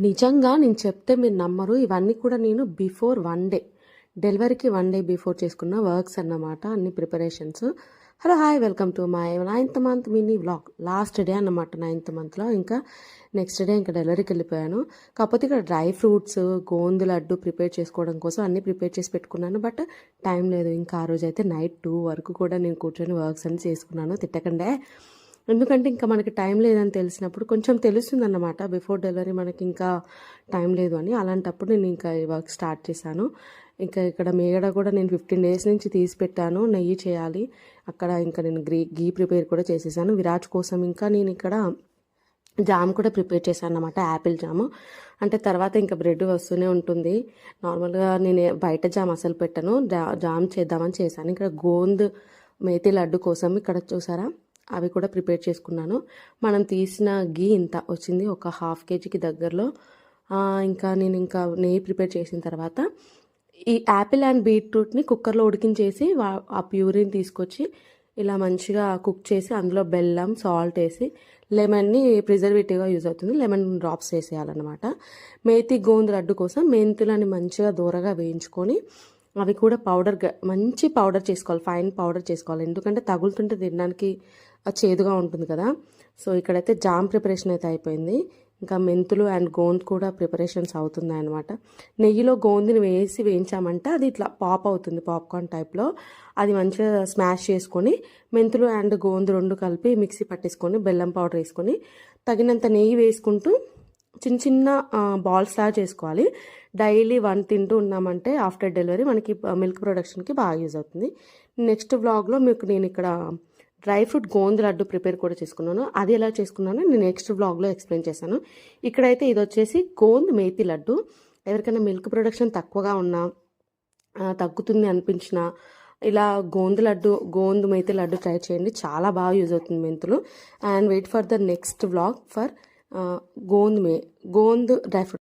నిజంగా నేను చెప్తే మీరు నమ్మరు. ఇవన్నీ కూడా నేను బిఫోర్ 1 డే డెలివరీకి 1 డే బిఫోర్ చేసుకున్న వర్క్స్ అన్నమాట. అన్ని preparations. Hello hi welcome to my 9th month mini vlog. Last day అన్నమాట 9th మంత్లో. ఇంకా నెక్స్ట్ డే ఇంకా డెలివరీకి వెళ్ళిపోయాను. కాకపోతే ఇక్కడ డ్రై ఫ్రూట్స్ గోందు లడ్డు ప్రిపేర్ చేసుకోవడం కోసం అన్నీ ప్రిపేర్ చేసి పెట్టుకున్నాను. బట్ టైం లేదు. ఇంకా ఆ రోజు అయితే నైట్ 2 వరకు కూడా నేను కూర్చొని వర్క్స్ అన్ని చేసుకున్నాను. తిట్టకండే, ఎందుకంటే ఇంకా మనకి టైం లేదని తెలిసినప్పుడు కొంచెం తెలుస్తుందన్నమాట. బిఫోర్ డెలివరీ మనకి ఇంకా టైం లేదు అని. అలాంటప్పుడు నేను ఇంకా ఈ వర్క్ స్టార్ట్ చేశాను. ఇంకా ఇక్కడ మేగడ కూడా నేను 15 days నుంచి తీసి పెట్టాను. నెయ్యి చేయాలి అక్కడ. ఇంకా నేను గీ ప్రిపేర్ కూడా చేసేసాను విరాజ్ కోసం. ఇంకా నేను ఇక్కడ జామ్ కూడా ప్రిపేర్ చేశాను అన్నమాట, యాపిల్ జాము. అంటే తర్వాత ఇంకా బ్రెడ్ వస్తూనే ఉంటుంది. నార్మల్గా నేను బయట జామ్ అసలు పెట్టను, జామ్ చేద్దామని చేశాను. ఇక్కడ గోంద్ మేతి లడ్డు కోసం ఇక్కడ చూసారా అవి కూడా ప్రిపేర్ చేసుకున్నాను. మనం తీసిన గీ ఇంత వచ్చింది, ఒక 1/2 kgకి దగ్గరలో. ఇంకా నేను నెయ్యి ప్రిపేర్ చేసిన తర్వాత ఈ యాపిల్ అండ్ బీట్రూట్ని కుక్కర్లో ఉడికించేసి ఆ ప్యూరిని తీసుకొచ్చి ఇలా మంచిగా కుక్ చేసి అందులో బెల్లం సాల్ట్ వేసి లెమన్ని ప్రిజర్వేటివ్గా యూజ్ అవుతుంది, లెమన్ డ్రాప్స్ వేసేయాలన్నమాట. మేతి గోంద్ లడ్డు కోసం మెంతులని మంచిగా దూరగా వేయించుకొని అవి కూడా మంచి పౌడర్ చేసుకోవాలి, ఫైన్ పౌడర్ చేసుకోవాలి. ఎందుకంటే తగులుతుంటే తినడానికి చేదుగా ఉంటుంది కదా. సో ఇక్కడైతే జామ్ ప్రిపరేషన్ అయితే అయిపోయింది. ఇంకా మెంతులు అండ్ గోంద్ కూడా ప్రిపరేషన్స్ అవుతున్నాయి అనమాట. నెయ్యిలో గోందిని వేయించామంటే అది ఇట్లా పాప్ అవుతుంది, పాప్కార్న్ టైప్లో. అది మంచిగా స్మాష్ చేసుకొని మెంతులు అండ్ గోంద్ 2 కలిపి మిక్సీ పట్టేసుకొని బెల్లం పౌడర్ వేసుకొని తగినంత నెయ్యి వేసుకుంటూ చిన్న చిన్న బాల్స్ లాగా చేసుకోవాలి. డైలీ 1 తింటూ ఉన్నామంటే ఆఫ్టర్ డెలివరీ మనకి మిల్క్ ప్రొడక్షన్కి బాగా యూజ్ అవుతుంది. నెక్స్ట్ వ్లాగ్లో మీకు నేను ఇక్కడ dry fruit gond laddu prepare కూడా చేసుకున్నాను. అది ఎలా చేసుకున్నానో నేను నెక్స్ట్ వ్లాగ్లో ఎక్స్ప్లెయిన్ చేశాను. ఇక్కడైతే ఇది వచ్చేసి గోంద్ మేతి లడ్డు. ఎవరికైనా మిల్క్ ప్రొడక్షన్ తక్కువగా ఉన్నా, తగ్గుతుంది అనిపించినా ఇలా గోంద్ మేతి లడ్డు ట్రై చేయండి, చాలా బాగా యూజ్ అవుతుంది మెంతులు. And wait for the next vlog for gond dry fruit.